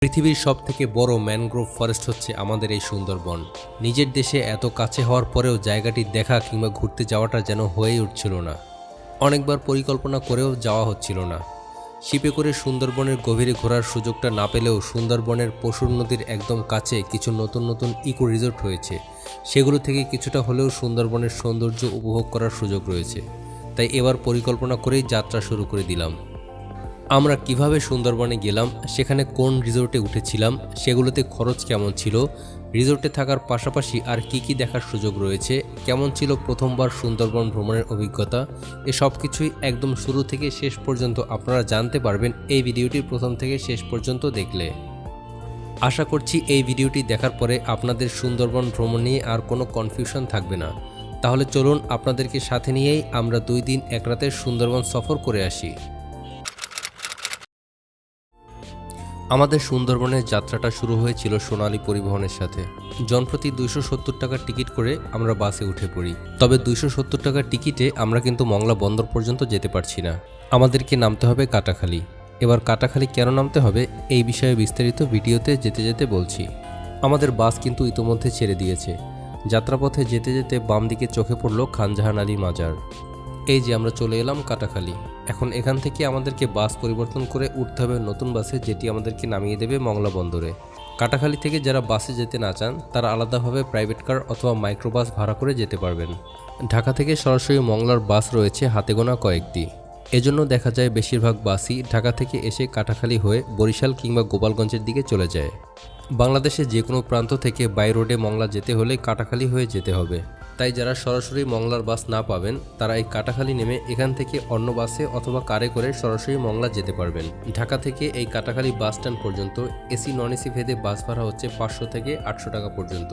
পৃথিবীর সবথেকে বড় ম্যানগ্রোভ ফরেস্ট হচ্ছে আমাদের এই সুন্দরবন। নিজের দেশে এত কাছে হওয়ার পরেও জায়গাটি দেখা কিংবা ঘুরতে যাওয়াটা যেন হয়েই উঠছিল না। অনেকবার পরিকল্পনা করেও যাওয়া হচ্ছিল না। শিপে করে সুন্দরবনের গভীরে ঘোরার সুযোগটা না পেলেও সুন্দরবনের পশুর নদীর একদম কাছে কিছু নতুন নতুন ইকো রিসোর্ট হয়েছে। সেগুলো থেকে কিছুটা হলেও সুন্দরবনের সৌন্দর্য উপভোগ করার সুযোগ রয়েছে। তাই এবার পরিকল্পনা করেই যাত্রা শুরু করে দিলাম। আমরা কিভাবে সুন্দরবনে গেলাম, সেখানে কোন রিসোর্টে উঠেছিলাম, সেগুলোতে খরচ কেমন ছিল, রিসোর্টে থাকার পাশাপাশি আর কি কি দেখার সুযোগ রয়েছে, কেমন ছিল প্রথমবার সুন্দরবন ভ্রমণের অভিজ্ঞতা, এসব কিছুই একদম শুরু থেকে শেষ পর্যন্ত আপনারা জানতে পারবেন এই ভিডিওটি প্রথম থেকে শেষ পর্যন্ত দেখলে। আশা করছি এই ভিডিওটি দেখার পরে আপনাদের সুন্দরবন ভ্রমণ নিয়ে আর কোনো কনফিউশন থাকবে না। তাহলে চলুন আপনাদেরকে সাথে নিয়েই আমরা 2 দিন 1 রাতের সুন্দরবন সফর করে আসি। আমাদের সুন্দরবনের যাত্রাটা শুরু হয়েছিল সোনালী পরিবহনের সাথে। জনপ্রতি 270 টাকার টিকিট করে আমরা বাসে উঠে পড়ি। তবে 270 টাকার টিকিটে আমরা কিন্তু মংলা বন্দর পর্যন্ত যেতে পারছি না। আমাদেরকে নামতে হবে কাটাখালী। এবার কাটাখালী কেন নামতে হবে এই বিষয়ে বিস্তারিত ভিডিওতে যেতে যেতে বলছি। আমাদের বাস কিন্তু ইতোমধ্যে ছেড়ে দিয়েছে। যাত্রাপথে যেতে যেতে বাম দিকে চোখে পড়ল খানজাহান আলী মাজার। এই যে আমরা চলে এলাম কাটাখালী। এখন এখান থেকে আমাদেরকে বাস পরিবর্তন করে উঠতে হবে নতুন বাসে, যেটি আমাদেরকে নামিয়ে দেবে মংলা বন্দরে। কাটাখালী থেকে যারা বাসে যেতে না চান তারা আলাদাভাবে প্রাইভেট কার অথবা মাইক্রোবাস ভাড়া করে যেতে পারবেন। ঢাকা থেকে সরাসরি মংলার বাস রয়েছে হাতে গোনা কয়েকটি। এজন্য দেখা যায় বেশিরভাগ বাসই ঢাকা থেকে এসে কাটাখালী হয়ে বরিশাল কিংবা গোপালগঞ্জের দিকে চলে যায়। বাংলাদেশে যে কোনো প্রান্ত থেকে বাই রোডে মংলা যেতে হলে কাটাখালী হয়ে যেতে হবে। তাই যারা সরাসরি মংলার বাস না পাবেন তারা এই কাটাখালী নেমে এখান থেকে অন্য বাসে অথবা কারে করে সরাসরি মংলা যেতে পারবেন। ঢাকা থেকে এই কাটাখালী বাস স্ট্যান্ড পর্যন্ত এসি নন এসি ভেদে বাস ভাড়া হচ্ছে 500 থেকে 800 টাকা পর্যন্ত।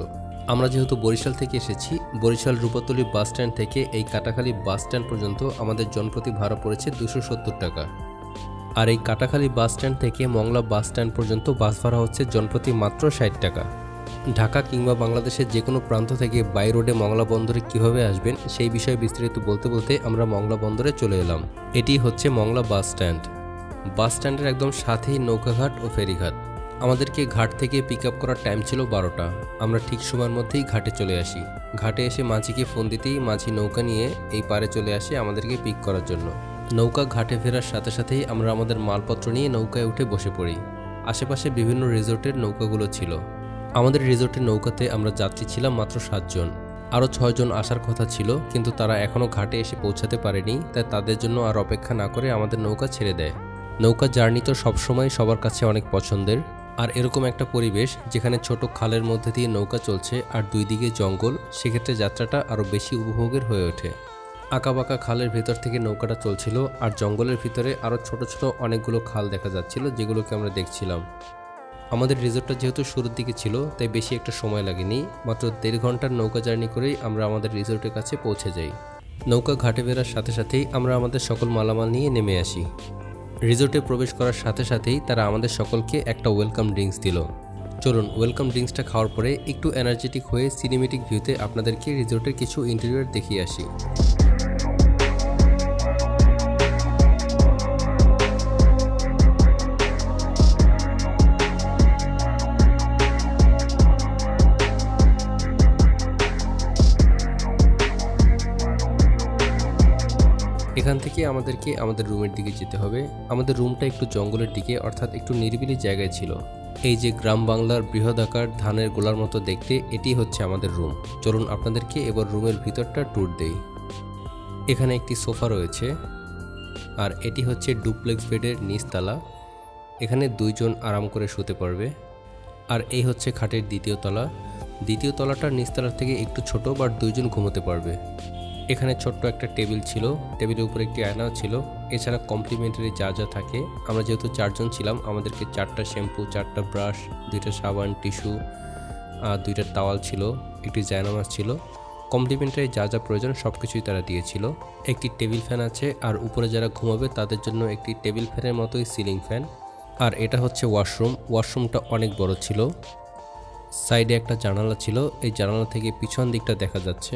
আমরা যেহেতু বরিশাল থেকে এসেছি, বরিশাল রূপাতলী বাস স্ট্যান্ড থেকে এই কাটাখালী বাস স্ট্যান্ড পর্যন্ত আমাদের জনপ্রতি ভাড়া পড়েছে 270 টাকা। আর এই কাটাখালী বাস স্ট্যান্ড থেকে মংলা বাস স্ট্যান্ড পর্যন্ত বাস ভাড়া হচ্ছে জনপ্রতি মাত্র 60 টাকা। ঢাকা কিংবা বাংলাদেশের যে কোনো প্রান্ত থেকে বাই রোডে মংলা বন্দরে কিভাবে আসবেন সেই বিষয়ে বিস্তারিত বলতে বলতে আমরা মংলা বন্দরে চলে এলাম। এটি হচ্ছে মংলা বাস স্ট্যান্ড। বাস স্ট্যান্ডের একদম সাথেই নৌকাঘাট ও ফেরিঘাট। আমাদেরকে ঘাট থেকে পিক আপ করার টাইম ছিল 12টা। আমরা ঠিক সময়ের মধ্যেই ঘাটে চলে আসি। ঘাটে এসে মাঝিকে ফোন দিতেই মাঝি নৌকা নিয়ে এই পারে চলে আসে আমাদেরকে পিক করার জন্য। নৌকা ঘাটে ফেরার সাথে সাথেই আমরা আমাদের মালপত্র নিয়ে নৌকায় উঠে বসে পড়ি। আশেপাশে বিভিন্ন রিসোর্টের নৌকাগুলো ছিল। আমাদের রিসোর্টের নৌকাতে আমরা যাত্রী ছিলাম মাত্র 7 জন। আরও 6 জন আসার কথা ছিল, কিন্তু তারা এখনও ঘাটে এসে পৌঁছাতে পারেনি। তাই তাদের জন্য আর অপেক্ষা না করে আমাদের নৌকা ছেড়ে দেয়। নৌকা জার্নি তো সবসময় সবার কাছে অনেক পছন্দের। আর এরকম একটা পরিবেশ যেখানে ছোট খালের মধ্যে দিয়ে নৌকা চলছে আর 2 দিকে জঙ্গল, সেক্ষেত্রে যাত্রাটা আরও বেশি উপভোগের হয়ে ওঠে। আঁকাবাঁকা খালের ভেতর থেকে নৌকাটা চলছিল আর জঙ্গলের ভিতরে আরও ছোট ছোট অনেকগুলো খাল দেখা যাচ্ছিল, যেগুলোকে আমরা দেখছিলাম। আমাদের রিসোর্টটা যেহেতু শুরুর দিকে ছিল তাই বেশি একটা সময় লাগেনি। মাত্র 1.5 ঘন্টার নৌকা জার্নি করেই আমরা আমাদের রিসোর্টের কাছে পৌঁছে যাই। নৌকা ঘাটে বেরার সাথে সাথেই আমরা আমাদের সকল মালামাল নিয়ে নেমে আসি। রিসোর্টে প্রবেশ করার সাথে সাথেই তারা আমাদের সকলকে একটা ওয়েলকাম ড্রিঙ্কস দিল। চলুন ওয়েলকাম ড্রিঙ্কসটা খাওয়ার পরে একটু এনার্জেটিক হয়ে সিনেমেটিক ভিউতে আপনাদেরকে রিসোর্টের কিছু ইন্টেরিয়র দেখিয়ে আসি। এখান থেকে আমাদেরকে আমাদের রুমের দিকে যেতে হবে। আমাদের রুমটা একটু জঙ্গলের দিকে, অর্থাৎ একটু নিরিবিলি জায়গায় ছিল। এই যে গ্রাম বাংলার বৃহদাকার ধানের গোলার মতো দেখতে, এটি হচ্ছে আমাদের রুম। চলুন আপনাদেরকে এবার রুমের ভিতরটা ট্যুর দেই। এখানে একটি সোফা রয়েছে আর এটি হচ্ছে ডুপ্লেক্স বেডের নিচতলা। এখানে 2 জন আরাম করে শুতে পারবে। আর এই হচ্ছে খাটের দ্বিতীয় তলা। দ্বিতীয় তলাটার নিচতলার থেকে একটু ছোট, বাট 2 জন ঘুমোতে পারবে। এখানে ছোট্ট একটা টেবিল ছিল, টেবিলের উপরে একটি আয়নাও ছিল। এছাড়া কমপ্লিমেন্টারি যা যা থাকে, আমরা যেহেতু 4 জন ছিলাম আমাদেরকে 4টা শ্যাম্পু, 4টা ব্রাশ, 2টা সাবান, টিস্যু, 2টা টাওয়াল ছিল, একটি জায়নামাজ ছিল। কমপ্লিমেন্টারি যা যা প্রয়োজন সব কিছুই তারা দিয়েছিল। একটি টেবিল ফ্যান আছে আর উপরে যারা ঘুমাবে তাদের জন্য একটি টেবিল ফ্যানের মতোই সিলিং ফ্যান। আর এটা হচ্ছে ওয়াশরুম। ওয়াশরুমটা অনেক বড় ছিল। সাইডে একটা জানালা ছিল, এই জানালা থেকে পিছন দিকটা দেখা যাচ্ছে।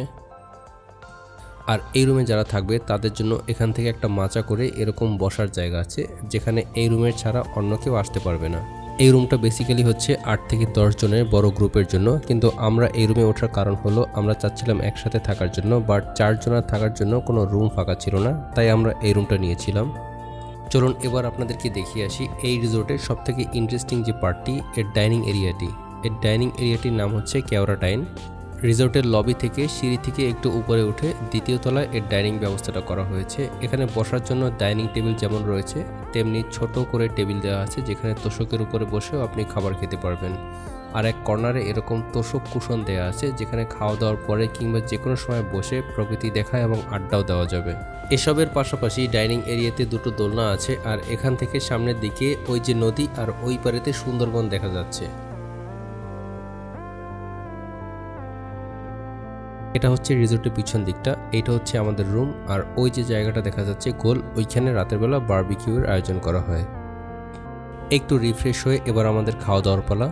আর এই রুমে যারা থাকবে তাদের জন্য এখান থেকে একটা মাচা করে এরকম বসার জায়গা আছে, যেখানে এই রুমের ছাড়া অন্য কেউ আসতে পারবে না। এই রুমটা বেসিক্যালি হচ্ছে 8 থেকে 10 জনের বড় গ্রুপের জন্য, কিন্তু আমরা এই রুমে ওঠার কারণ হলো আমরা চাচ্ছিলাম একসাথে থাকার জন্য, বাট 4 জনের থাকার জন্য কোনো রুম ফাঁকা ছিল না, তাই আমরা এই রুমটা নিয়েছিলাম। চলুন এবার আপনাদেরকে দেখিয়ে আসি এই রিসোর্টের সবথেকে ইন্টারেস্টিং যে পার্টটি, এর ডাইনিং এরিয়াটি। এর ডাইনিং এরিয়াটির নাম হচ্ছে কেওড়া ডাইন। রিসোর্টের লবি থেকে সিঁড়ি থেকে একটু উপরে উঠে দ্বিতীয় তলায় এর ডাইনিং ব্যবস্থাটা করা হয়েছে। এখানে বসার জন্য ডাইনিং টেবিল যেমন রয়েছে তেমনি ছোট করে টেবিল দেওয়া আছে, যেখানে তোষকের উপরে বসেও আপনি খাবার খেতে পারবেন। আর এক কর্নারে এরকম তোষক কুশন দেওয়া আছে, যেখানে খাওয়া দাওয়ার পরে কিংবা যে কোনো সময় বসে প্রকৃতি দেখা এবং আড্ডাও দেওয়া যাবে। এসবের পাশাপাশি ডাইনিং এরিয়াতে দুটো দোলনা আছে, আর এখান থেকে সামনের দিকে ওই যে নদী আর ওই পারেতে সুন্দরবন দেখা যাচ্ছে। এটা হচ্ছে রিসোর্টের পিছন দিকটা, এইটা হচ্ছে আমাদের রুম। আর ওই যে জায়গাটা দেখা যাচ্ছে গোল, ওইখানে রাতের বেলা বারবিকিউর আয়োজন করা হয়। একটু রিফ্রেশ হয়ে এবার আমাদের খাওয়া দাওয়ার পালা।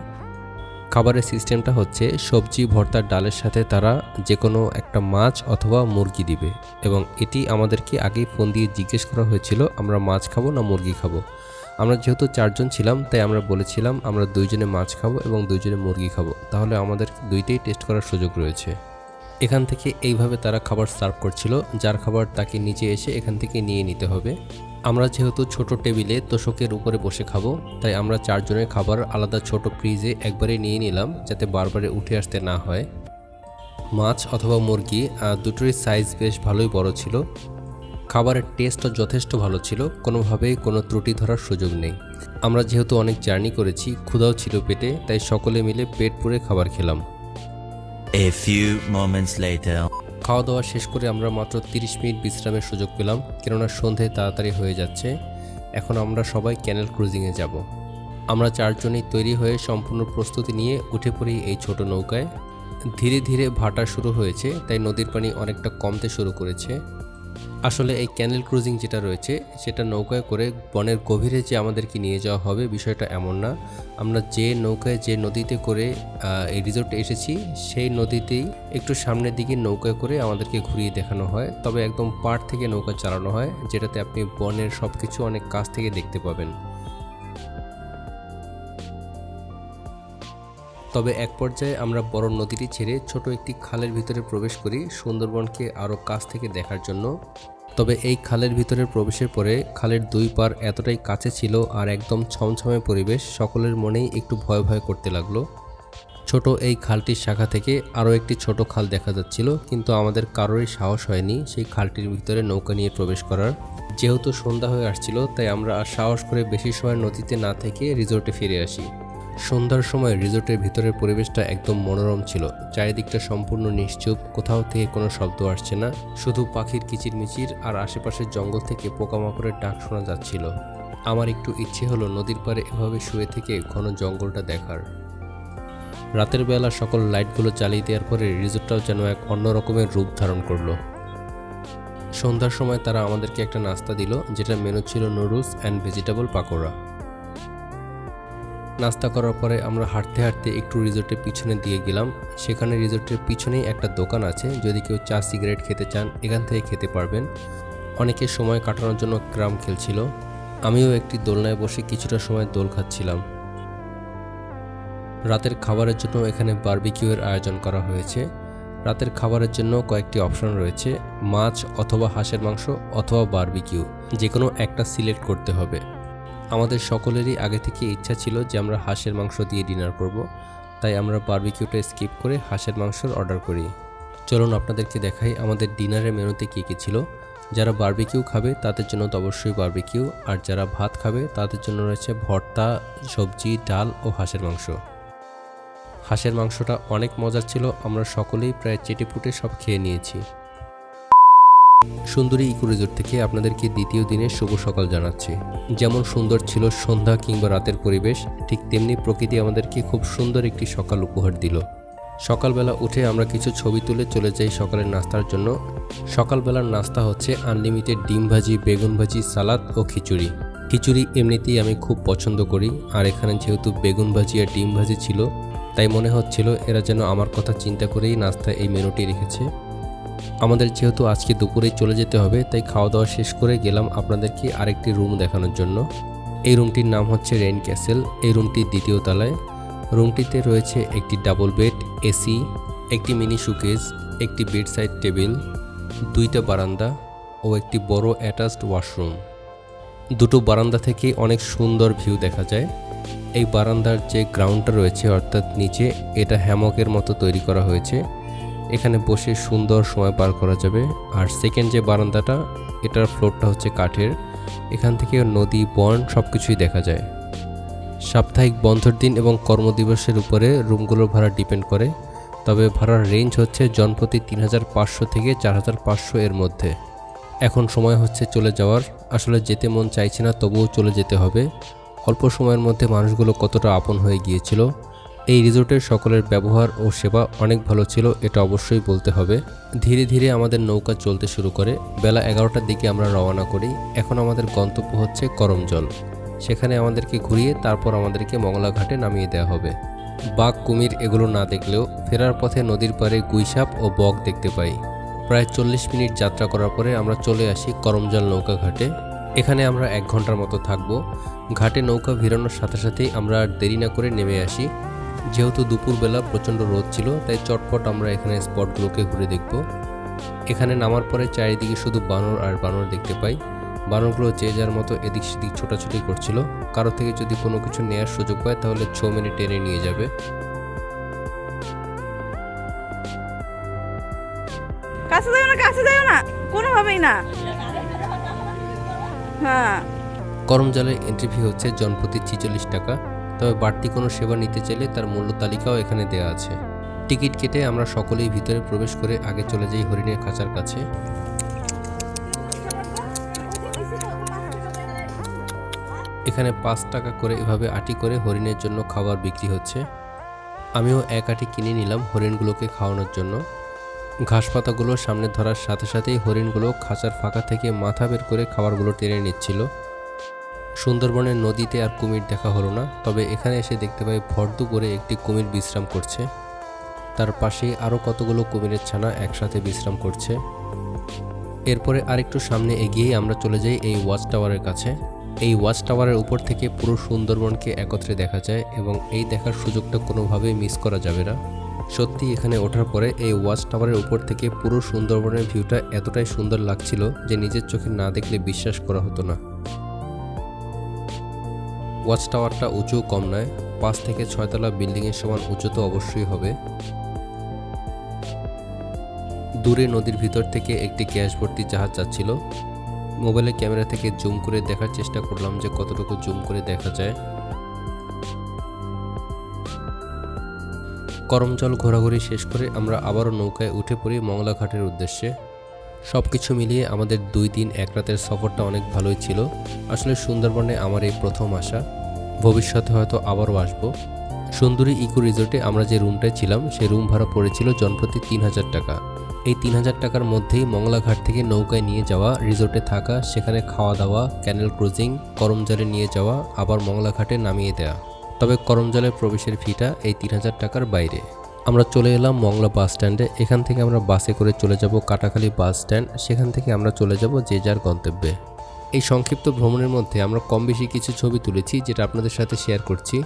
খাবারের সিস্টেমটা হচ্ছে সবজি ভর্তার ডালের সাথে তারা যে কোনো একটা মাছ অথবা মুরগি দিবে, এবং এটি আমাদেরকে আগেই ফোন দিয়ে জিজ্ঞেস করা হয়েছিল আমরা মাছ খাবো না মুরগি খাবো। আমরা যেহেতু 4 জন ছিলাম তাই আমরা বলেছিলাম আমরা 2 জনে মাছ খাবো এবং 2 জনে মুরগি খাবো, তাহলে আমাদের দুইটাই টেস্ট করার সুযোগ রয়েছে। এখান থেকে এইভাবে তারা খাবার সার্ভ করছিল, যার খাবার তাকে নিচে এসে এখান থেকে নিয়ে নিতে হবে। আমরা যেহেতু ছোট টেবিলে তোষকের উপরে বসে খাবো, তাই আমরা 4 জনের খাবার আলাদা ছোট ফ্রিজে একবারে নিয়ে নিলাম, যাতে বারবারে উঠে আসতে না হয়। মাছ অথবা মুরগি দুটোরই সাইজ বেশ ভালোই বড় ছিল। খাবারের টেস্টও যথেষ্ট ভালো ছিল, কোনোভাবেই কোনো ত্রুটি ধরার সুযোগ নেই। আমরা যেহেতু অনেক জার্নি করেছি, ক্ষুধাও ছিল পেটে, তাই সকলে মিলে পেট পুরে খাবার খেলাম। A few moments later. খাওয়া দাওয়া শেষ করে আমরা মাত্র 30 মিনিট বিশ্রামের সুযোগ পেলাম, কেননা সন্ধে তাড়াতাড়ি হয়ে যাচ্ছে। এখন আমরা সবাই ক্যানেল ক্রুজিংয়ে যাব। আমরা 4 জনেই তৈরি হয়ে সম্পূর্ণ প্রস্তুতি নিয়ে উঠে পড়ি এই ছোট নৌকায়। ধীরে ধীরে ভাটা শুরু হয়েছে, তাই নদীর পানি অনেকটা কমতে শুরু করেছে। আসলে এই ক্যানেল ক্রুজিং যেটা রয়েছে সেটা নৌকায় করে বনের গভীরে যে আমাদেরকে নিয়ে যাওয়া হবে বিষয়টা এমন না। আমরা যে নৌকায় যে নদীতে করে এই রিসোর্টে এসেছি সেই নদীতেই একটু সামনের দিকে নৌকায় করে আমাদেরকে ঘুরিয়ে দেখানো হয়, তবে একদম পাড় থেকে নৌকা চালানো হয়, যেটাতে আপনি বনের সব কিছু অনেক কাছ থেকে দেখতে পাবেন। তবে এক পর্যায়ে আমরা বড় নদীটি ছেড়ে ছোট একটি খালের ভিতরে প্রবেশ করি সুন্দরবনকে আরও কাছ থেকে দেখার জন্য। তবে এই খালের ভিতরে প্রবেশের পরে খালের 2 পার এতটাই কাছে ছিল আর একদম ছমছমে পরিবেশ, সকলের মনেই একটু ভয় ভয় করতে লাগলো। ছোট এই খালটির শাখা থেকে আরও একটি ছোট খাল দেখা যাচ্ছিল, কিন্তু আমাদের কারোরই সাহস হয়নি সেই খালটির ভিতরে নৌকা নিয়ে প্রবেশ করার। যেহেতু সন্ধ্যা হয়ে আসছিল তাই আমরা আর সাহস করে বেশি সময় নদীতে না থেকে রিসোর্টে ফিরে আসি। সন্ধ্যার সময় রিসোর্টের ভিতরের পরিবেশটা একদম মনোরম ছিল। চারিদিকটা সম্পূর্ণ নিশ্চুপ, কোথাও থেকে কোনো শব্দ আসছে না, শুধু পাখির কিচিরমিচির আর আশেপাশের জঙ্গল থেকে পোকামাকড়ের ডাক শোনা যাচ্ছিল। আমার একটু ইচ্ছে হলো নদীর পাড়ে এভাবে শুয়ে থেকে ঘন জঙ্গলটা দেখার। রাতের বেলা সকল লাইটগুলো জ্বালিয়ে দেওয়ার পরে রিসোর্টটাও যেন এক অন্য রকমের রূপ ধারণ করলো। সন্ধ্যার সময় তারা আমাদেরকে একটা নাস্তা দিল, যেটা মেনু ছিল নুডলস অ্যান্ড ভেজিটেবল পাকোড়া। নাস্তা করার পরে আমরা হাঁটতে হাঁটতে একটু রিসোর্টের পিছনে দিয়ে গেলাম। সেখানে রিসোর্টের পিছনেই একটা দোকান আছে, যদি কেউ চা সিগারেট খেতে চান এখান থেকে খেতে পারবেন। অনেকে সময় কাটানোর জন্য ক্যারাম খেলছিল, আমিও একটি দোলনায় বসে কিছুটা সময় দোল খাচ্ছিলাম। রাতের খাবারের জন্য এখানে বারবিকিউয়ের আয়োজন করা হয়েছে। রাতের খাবারের জন্য কয়েকটি অপশন রয়েছে, মাছ অথবা হাঁসের মাংস অথবা বারবিকিউ, যে কোনো একটা সিলেক্ট করতে হবে। আমাদের সকলেরই আগে থেকে ইচ্ছা ছিল যে আমরা হাঁসের মাংস দিয়ে ডিনার করব, তাই আমরা বারবিকিউটা স্কিপ করে হাঁসের মাংসর অর্ডার করি। চলুন আপনাদেরকে দেখাই আমাদের ডিনারের মেনুতে কী কী ছিল। যারা বারবিকিউ খাবে তাদের জন্য তো অবশ্যই বারবিকিউ, আর যারা ভাত খাবে তাদের জন্য রয়েছে ভর্তা, সবজি, ডাল ও হাঁসের মাংস। হাঁসের মাংসটা অনেক মজার ছিল, আমরা সকলেই প্রায় চেটেপুটে সব খেয়ে নিয়েছি। সুন্দরী ইকো রিসোর্ট থেকে আপনাদেরকে দ্বিতীয় দিনের শুভ সকাল জানাচ্ছি। যেমন সুন্দর ছিল সন্ধ্যা কিংবা রাতের পরিবেশ, ঠিক তেমনি প্রকৃতি আমাদেরকে খুব সুন্দর একটি সকাল উপহার দিল। সকালবেলা উঠে আমরা কিছু ছবি তুলে চলে যাই সকালের নাস্তার জন্য। সকালবেলার নাস্তা হচ্ছে আনলিমিটেড ডিম ভাজি, বেগুন ভাজি, সালাদ ও খিচুড়ি। খিচুড়ি এমনিতেই আমি খুব পছন্দ করি, আর এখানে যেহেতু বেগুন ভাজি আর ডিম ভাজি ছিল তাই মনে হচ্ছিল এরা যেন আমার কথা চিন্তা করেই নাস্তায় এই মেনুটি রেখেছে। আমাদের যেহেতু আজকে দুপুরেই চলে যেতে হবে, তাই খাওয়া দাওয়া শেষ করে গেলাম আপনাদেরকে আরেকটি রুম দেখানোর জন্য। এই রুমটির নাম হচ্ছে রেইন ক্যাসেল। এই রুমটির দ্বিতীয় তলায়। রুমটিতে রয়েছে একটি ডাবল বেড, এসি, একটি মিনি শোকেস, একটি বেড সাইড টেবিল, 2টা বারান্দা ও একটি বড় অ্যাটাচড ওয়াশরুম। দুটো বারান্দা থেকে অনেক সুন্দর ভিউ দেখা যায়। এই বারান্দার যে গ্রাউন্ডটা রয়েছে অর্থাৎ নিচে, এটা হ্যামকের মতো তৈরি করা হয়েছে। এখানে বসে সুন্দর সময় পার করা যাবে। আর সেকেন্ড যে বারান্দাটা, এটার ফ্লোরটা হচ্ছে কাঠের। এখান থেকে নদী, বন সব কিছুই দেখা যায়। সাপ্তাহিক বন্ধের দিন এবং কর্মদিবসের উপরে রুমগুলোর ভাড়া ডিপেন্ড করে, তবে ভাড়ার রেঞ্জ হচ্ছে জনপ্রতি 3500 থেকে 4500 এর মধ্যে। এখন সময় হচ্ছে চলে যাওয়ার। আসলে যেতে মন চাইছে না, তবুও চলে যেতে হবে। অল্প সময়ের মধ্যে মানুষগুলো কতটা আপন হয়ে গিয়েছিল। এই রিসোর্টের সকলের ব্যবহার ও সেবা অনেক ভালো ছিল, এটা অবশ্যই বলতে হবে। ধীরে ধীরে আমাদের নৌকা চলতে শুরু করে। বেলা 11টার দিকে আমরা রওনা করি। এখন আমাদের গন্তব্য হচ্ছে করমজল। সেখানে আমাদেরকে ঘুরিয়ে তারপর আমাদেরকে মংলা ঘাটে নামিয়ে দেওয়া হবে। বাঘ, কুমির এগুলো না দেখলেও ফেরার পথে নদীর পাড়ে গুইসাপ ও বক দেখতে পাই। প্রায় 40 মিনিট যাত্রা করার পরে আমরা চলে আসি করমজল নৌকা ঘাটে। এখানে আমরা 1 ঘন্টার মতো থাকবো। ঘাটে নৌকা ভিড়ানোর সাথে সাথেই আমরা আর দেরি না করে নেমে আসি। যেহেতু দুপুরবেলা প্রচণ্ড রোদ ছিল, তাই চটপট আমরা এখানে স্পটগুলোকে ঘুরে দেখব। এখানে নামার পরে চারিদিকে শুধু বানর আর বানর দেখতে পাই। বানরগুলো যে যার মতো এদিক সেদিক ছোটাছুটি করছিল। কারো থেকে যদি কোনো কিছু নেওয়ার সুযোগ পায় তাহলে ছো মেরে টেনে নিয়ে যাবে। কাছে যাও না, কোনোভাবেই না। হ্যাঁ, করমজলের এন্ট্রি ফি হচ্ছে জনপ্রতি 46 টাকা। তবে বাড়তি কোনো সেবা নিতে চাইলে তার মূল্য তালিকাও এখানে দেওয়া আছে। টিকিট কেটে আমরা সকলেই ভিতরে প্রবেশ করে আগে চলে যাই হরিণের খাঁচার কাছে। এখানে 5 টাকা করে এভাবে আটি করে হরিণের জন্য খাবার বিক্রি হচ্ছে। আমিও 1 আটি কিনে নিলাম হরিণগুলোকে খাওয়ানোর জন্য। ঘাস পাতাগুলো সামনে ধরার সাথে সাথেই হরিণগুলো খাঁচার ফাঁকা থেকে মাথা বের করে খাবারগুলো টেনে নিচ্ছিল। সুন্দরবনের নদীতে আর কুমির দেখা হলো না, তবে এখানে এসে দেখতে পাই ভর দুপুরে একটি কুমির বিশ্রাম করছে। তার পাশেই আরও কতগুলো কুমিরের ছানা একসাথে বিশ্রাম করছে। এরপরে আরেকটু সামনে এগিয়েই আমরা চলে যাই এই ওয়াচ টাওয়ারের কাছে। এই ওয়াচ টাওয়ারের উপর থেকে পুরো সুন্দরবনকে একত্রে দেখা যায় এবং এই দেখার সুযোগটা কোনোভাবেই মিস করা যাবে না। সত্যি এখানে ওঠার পরে এই ওয়াচ টাওয়ারের উপর থেকে পুরো সুন্দরবনের ভিউটা এতটাই সুন্দর লাগছিল যে নিজের চোখে না দেখলে বিশ্বাস করা হতো না। ওয়াচ টাওয়ারটা উঁচু কম নয়, 5 থেকে 6 তলা বিল্ডিংয়ের সমান উঁচু তো অবশ্যই হবে। দূরে নদীর ভিতর থেকে একটি গ্যাস ভর্তি জাহাজ যাচ্ছিল। মোবাইলের ক্যামেরা থেকে জুম করে দেখার চেষ্টা করলাম যে কতটুকু জুম করে দেখা যায়। করমজল ঘোরাঘুরি শেষ করে আমরা আবারও নৌকায় উঠে পড়ি মংলা ঘাটের উদ্দেশ্যে। সব কিছু মিলিয়ে আমাদের 2 দিন 1 রাতের সফরটা অনেক ভালোই ছিল। আসলে সুন্দরবনে আমার এই প্রথম আসা, ভবিষ্যতে হয়তো আবারও আসবো। সুন্দরী ইকো রিসোর্টে আমরা যে রুমটায় ছিলাম সেই রুম ভাড়া পড়েছিল জনপ্রতি 3000 টাকা। এই 3000 টাকার মধ্যেই মংলা ঘাট থেকে নৌকায় নিয়ে যাওয়া, রিসোর্টে থাকা, সেখানে খাওয়া দাওয়া, ক্যানেল ক্রুজিং, করমজলে নিয়ে যাওয়া, আবার মংলা ঘাটে নামিয়ে দেওয়া। তবে করমজলের প্রবেশের ফিটা এই 3000 টাকার বাইরে। আমরা চলে এলাম মংলা বাস স্ট্যান্ডে। এখান থেকে আমরা বাসে করে চলে যাব কাটাখালী বাস স্ট্যান্ড। সেখান থেকে আমরা চলে যাব যে যার গন্তব্যে। এই সংক্ষিপ্ত ভ্রমণের মধ্যে আমরা কম বেশি কিছু ছবি তুলেছি, যেটা আপনাদের সাথে শেয়ার করছি।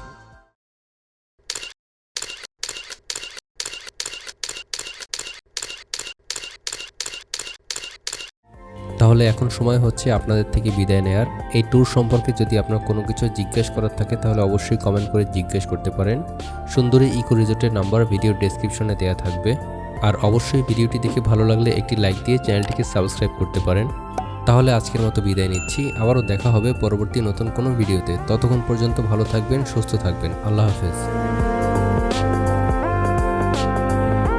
তাহলে এখন সময় হচ্ছে আপনাদের থেকে বিদায় নেয়ার। এই ট্যুর সম্পর্কে যদি আপনার কোনো কিছু জিজ্ঞেস করার থাকে তাহলে অবশ্যই কমেন্ট করে জিজ্ঞেস করতে পারেন। সুন্দরী ইকো রিসোর্টের নাম্বার ভিডিও ডেসক্রিপশনে দেওয়া থাকবে। আর অবশ্যই ভিডিওটি দেখে ভালো লাগলে একটি লাইক দিয়ে চ্যানেলটিকে সাবস্ক্রাইব করতে পারেন। তাহলে আজকের মতো বিদায় নিচ্ছি। আবারও দেখা হবে পরবর্তী নতুন কোনো ভিডিওতে। ততক্ষণ পর্যন্ত ভালো থাকবেন, সুস্থ থাকবেন। আল্লাহ হাফেজ।